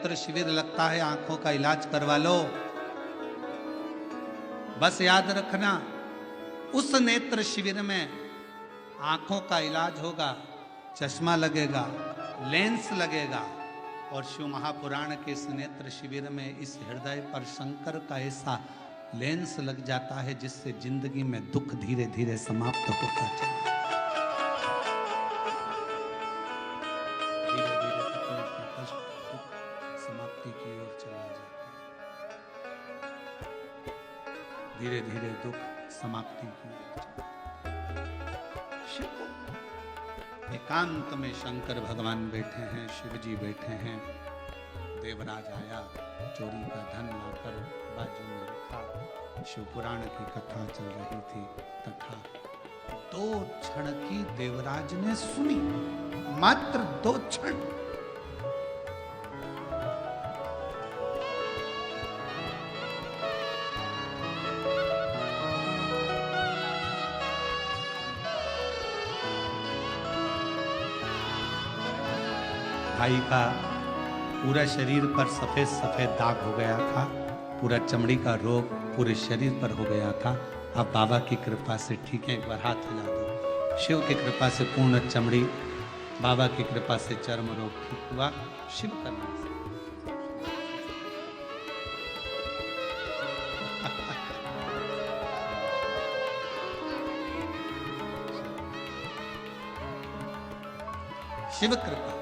नेत्र शिविर लगता है, आंखों का इलाज करवा लो। बस याद रखना, उस नेत्र शिविर में आंखों का इलाज होगा, चश्मा लगेगा, लेंस लगेगा। और शिव महापुराण के इस नेत्र शिविर में इस हृदय पर शंकर का ऐसा लेंस लग जाता है जिससे जिंदगी में दुख धीरे धीरे समाप्त होता चला। धीरे धीरे तकलीफ, कष्ट, दुख समाप्ति की ओर चला जाता है। धीरे धीरे दुख समाप्ति की ओर शिव एकांत में शंकर भगवान बैठे हैं, शिव जी बैठे हैं। देवराज आया, चोरी का धन लाकर बाजू में रखा। शिव पुराण की कथा चल रही थी। कथा 2 क्षण की देवराज ने सुनी, मात्र 2 क्षण। भाई का पूरा शरीर पर सफेद सफेद दाग हो गया था, पूरा चमड़ी का रोग पूरे शरीर पर हो गया था। अब बाबा की कृपा से ठीक है, एक बार हाथ हिला दो। शिव की कृपा से पूर्ण चमड़ी, बाबा की कृपा से चर्म रोग ठीक हुआ। शिव करना शिव कृपा।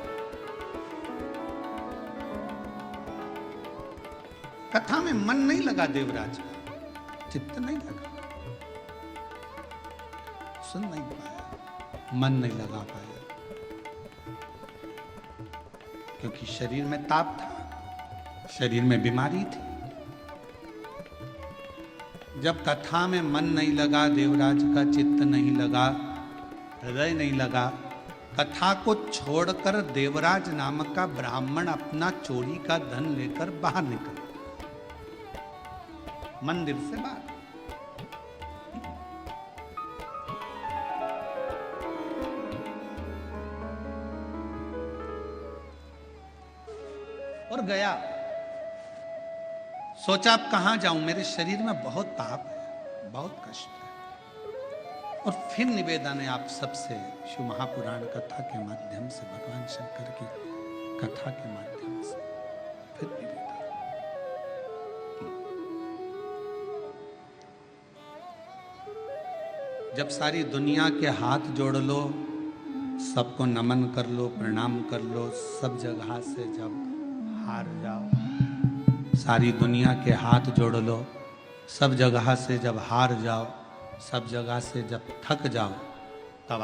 कथा में मन नहीं लगा देवराज का, चित्त नहीं लगा, सुन नहीं पाया, मन नहीं लगा पाया, क्योंकि शरीर में ताप था, शरीर में बीमारी थी। जब कथा में मन नहीं लगा, देवराज का चित्त नहीं लगा, हृदय नहीं लगा, कथा को छोड़कर देवराज नामक का ब्राह्मण अपना चोरी का धन लेकर बाहर निकला, मंदिर से बाहर। और गया, सोचा अब कहां जाऊं, मेरे शरीर में बहुत ताप है, बहुत कष्ट है। और फिर निवेदन है आप सबसे, शिव महापुराण कथा के माध्यम से, भगवान शंकर की कथा के माध्यम से फिर निवेदन। जब सारी दुनिया के हाथ जोड़ लो, सबको नमन कर लो, प्रणाम कर लो, सब जगह से जब हार जाओ, सारी दुनिया के हाथ जोड़ लो, सब जगह से जब हार जाओ, सब जगह से जब थक जाओ, तब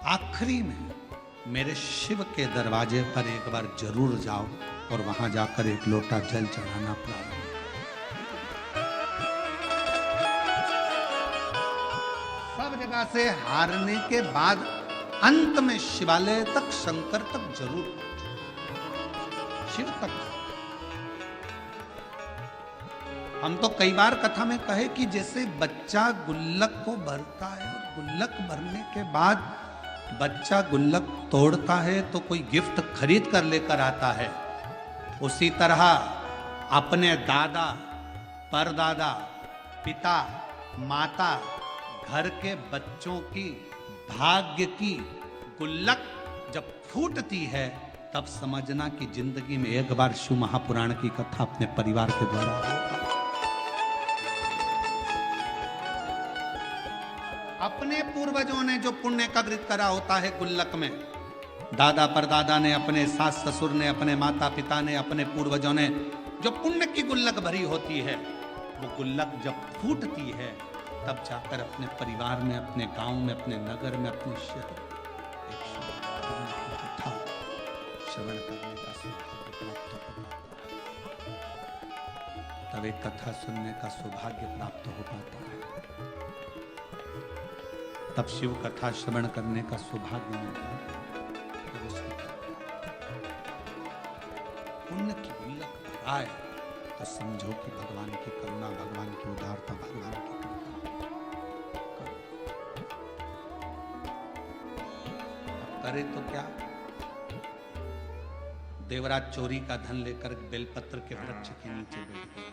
आखिरी में मेरे शिव के दरवाजे पर एक बार जरूर जाओ और वहां जाकर एक लोटा जल चढ़ाना प्रारंभ। सब जगह से हारने के बाद अंत में शिवालय तक, शंकर तक जरूर पहुंचो, शिव तक। हम तो कई बार कथा में कहे कि जैसे बच्चा गुल्लक को भरता है और गुल्लक भरने के बाद बच्चा गुल्लक तोड़ता है तो कोई गिफ्ट खरीद कर लेकर आता है, उसी तरह अपने दादा, परदादा, पिता, माता, घर के बच्चों की भाग्य की गुल्लक जब फूटती है, तब समझना कि जिंदगी में एक बार शिव महापुराण की कथा अपने परिवार के द्वारा होता। अपने पूर्वजों ने जो पुण्य का कृत करा होता है गुल्लक में, दादा परदादा ने, अपने सास ससुर ने, अपने माता पिता ने, अपने पूर्वजों ने जो पुण्य की गुल्लक भरी होती है, वो गुल्लक जब फूटती है, तब जाकर अपने परिवार में, अपने गांव में, अपने नगर में, अपने शहर एक कथा श्रवण करने का सौभाग्य प्राप्त होता है। तब एक कथा सुनने का सौभाग्य प्राप्त हो पाता है, तब शिव कथा श्रवण करने का सौभाग्य मिलता है। पुण्य की गुल्लक आए तो समझो कि भगवान की करुणा, भगवान की उदारता, भगवान की कृपा। करे तो क्या, देवराज चोरी का धन लेकर बेलपत्र के वृक्ष के नीचे बैठ गए।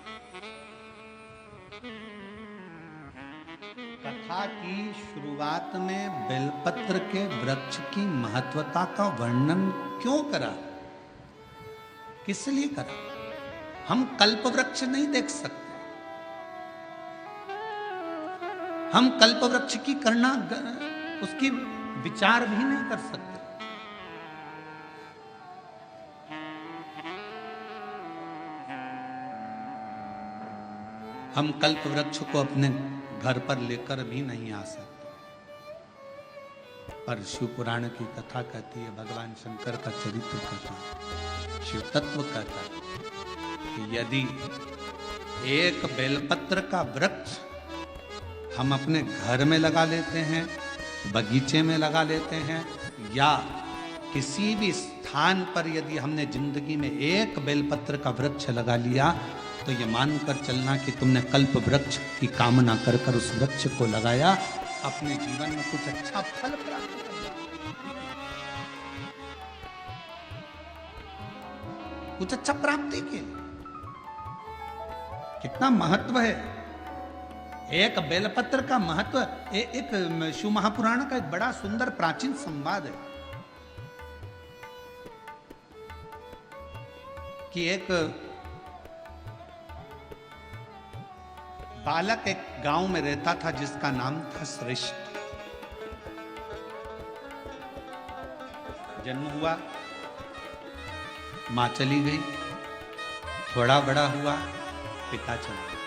कथा की शुरुआत में बेलपत्र के वृक्ष की महत्वता का वर्णन क्यों करा, किस लिए करा? हम कल्प वृक्ष नहीं देख सकते, हम कल्प वृक्ष की करना उसकी विचार भी नहीं कर सकते। हम कल्प वृक्ष को अपने घर पर लेकर भी नहीं आ सकते। पर शिव पुराण की कथा कहती है, भगवान शंकर का चरित्र कहता है, शिव तत्व कहता है कि यदि एक बेलपत्र का वृक्ष हम अपने घर में लगा लेते हैं, बगीचे में लगा लेते हैं, या किसी भी स्थान पर यदि हमने जिंदगी में एक बेलपत्र का वृक्ष लगा लिया, तो ये मानकर चलना कि तुमने कल्प वृक्ष की कामना कर कर उस वृक्ष को लगाया, अपने जीवन में कुछ अच्छा फल प्राप्त करना, कुछ अच्छा प्राप्ति के। कितना महत्व है एक बेलपत्र का महत्व। एक शिव महापुराण का एक बड़ा सुंदर प्राचीन संवाद है कि एक बालक एक गांव में रहता था जिसका नाम था श्रेष्ठ। जन्म हुआ, मां चली गई, थोड़ा बड़ा हुआ, पिता चला गया।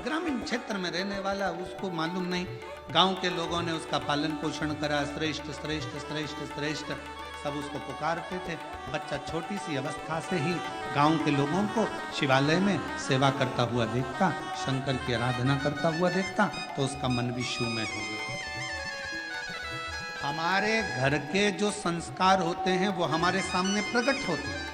ग्रामीण क्षेत्र में रहने वाला, उसको मालूम नहीं, गांव के लोगों ने उसका पालन पोषण करा, श्रेष्ठ श्रेष्ठ श्रेष्ठ श्रेष्ठ सब उसको पुकारते थे। बच्चा छोटी सी अवस्था से ही गांव के लोगों को शिवालय में सेवा करता हुआ देखता, शंकर की आराधना करता हुआ देखता, तो उसका मन भी शिवमय हो गया। हमारे घर के जो संस्कार होते हैं वो हमारे सामने प्रकट होते हैं।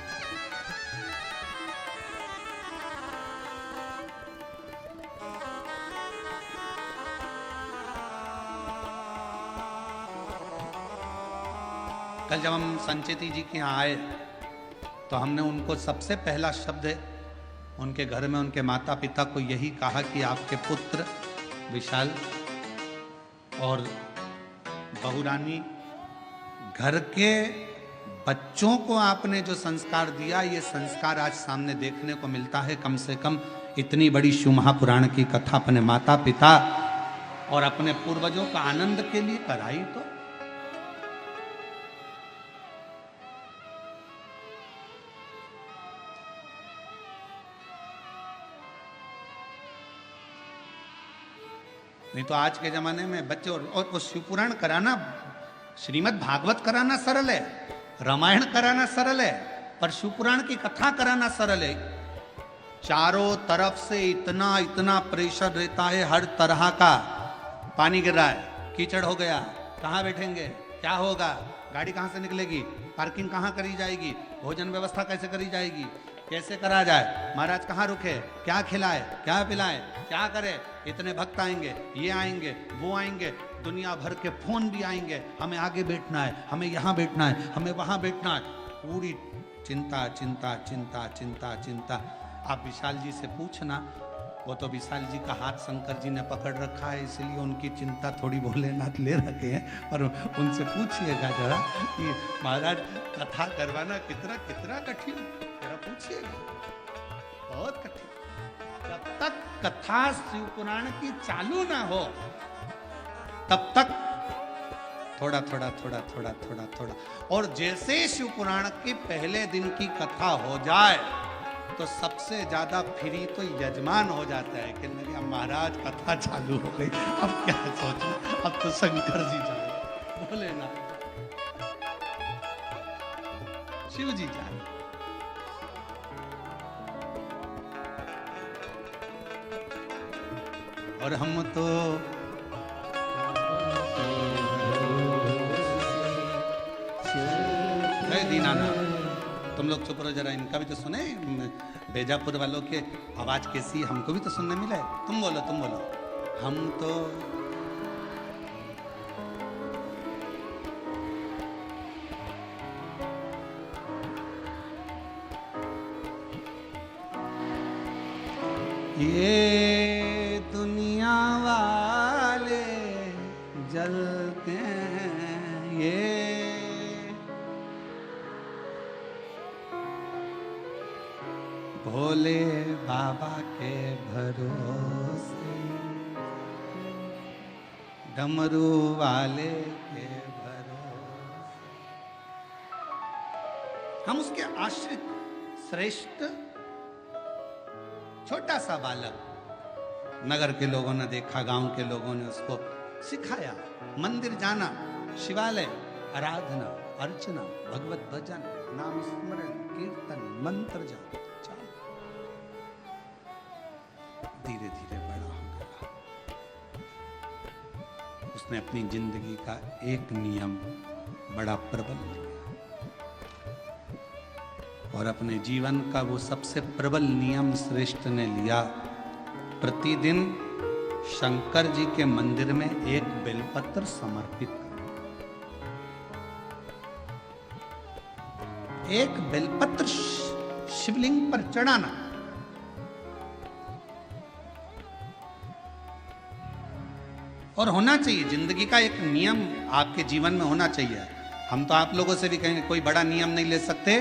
कल जब हम संचेती जी के यहाँ आए तो हमने उनको सबसे पहला शब्द उनके घर में उनके माता पिता को यही कहा कि आपके पुत्र विशाल और बहुरानी, घर के बच्चों को आपने जो संस्कार दिया, ये संस्कार आज सामने देखने को मिलता है। कम से कम इतनी बड़ी शिव महापुराण की कथा अपने माता पिता और अपने पूर्वजों का आनंद के लिए कराई तो नहीं तो आज के जमाने में बच्चे और शिव पुराण कराना, श्रीमद् भागवत कराना सरल है, रामायण कराना सरल है, पर शिव पुराण की कथा कराना सरल है। चारों तरफ से इतना इतना प्रेशर रहता है, हर तरह का। पानी गिर रहा है, कीचड़ हो गया, कहाँ बैठेंगे, क्या होगा, गाड़ी कहाँ से निकलेगी, पार्किंग कहाँ करी जाएगी, भोजन व्यवस्था कैसे करी जाएगी, कैसे करा जाए, महाराज कहाँ रुके, क्या खिलाए, क्या पिलाए, क्या करे, इतने भक्त आएंगे, ये आएंगे, वो आएंगे, दुनिया भर के फोन भी आएंगे, हमें आगे बैठना है, हमें यहाँ बैठना है, हमें वहाँ बैठना है। पूरी चिंता चिंता चिंता चिंता चिंता। आप विशाल जी से पूछना, वो तो विशाल जी का हाथ शंकर जी ने पकड़ रखा है, इसलिए उनकी चिंता थोड़ी भोलेनाथ ले रखे हैं। पर उनसे पूछिएगा जरा कि महाराज कथा करवाना कितना कितना कठिन, जरा पूछिएगा, बहुत कठिन। जब तक कथा शिव पुराण की चालू ना हो तब तक थोड़ा थोड़ा थोड़ा थोड़ा थोड़ा थोड़ा, और जैसे शिव पुराण के पहले दिन की कथा हो जाए तो सबसे ज्यादा फ्री तो यजमान हो जाता है कि नहीं, अब महाराज कथा चालू हो गई, अब क्या सोचूं, अब तो शंकर जी जाए, बोले ना शिव जी जाए। और हम तो दीनानाथ, तुम लोग चुप रहो जरा, इनका भी तो सुने, बेजापुर वालों के आवाज कैसी, हमको भी तो सुनने मिला है। तुम बोलो, तुम बोलो। हम तो ये दुनिया वाले जलते हैं, ये भोले बाबा के भरोसे, डमरू वाले के भरोसे। हम उसके आश्रित श्रेष्ठ छोटा सा बालक। नगर के लोगों ने देखा, गांव के लोगों ने उसको सिखाया, मंदिर जाना, शिवालय, आराधना, अर्चना, भगवत भजन, नाम स्मरण, कीर्तन, मंत्र जाप। धीरे धीरे बड़ा हो गया। उसने अपनी जिंदगी का एक नियम बड़ा प्रबल लिया और अपने जीवन का वो सबसे प्रबल नियम श्रेष्ठ ने लिया। प्रतिदिन शंकर जी के मंदिर में एक बेलपत्र समर्पित करना, एक बेलपत्र शिवलिंग पर चढ़ाना। और होना चाहिए, जिंदगी का एक नियम आपके जीवन में होना चाहिए। हम तो आप लोगों से भी कहेंगे कोई बड़ा नियम नहीं ले सकते,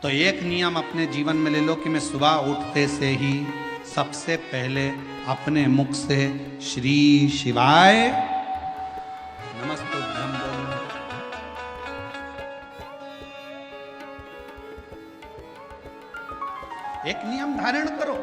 तो एक नियम अपने जीवन में ले लो कि मैं सुबह उठते से ही सबसे पहले अपने मुख से श्री शिवाय नमस्तुभ्यं बोलो। एक नियम धारण करो।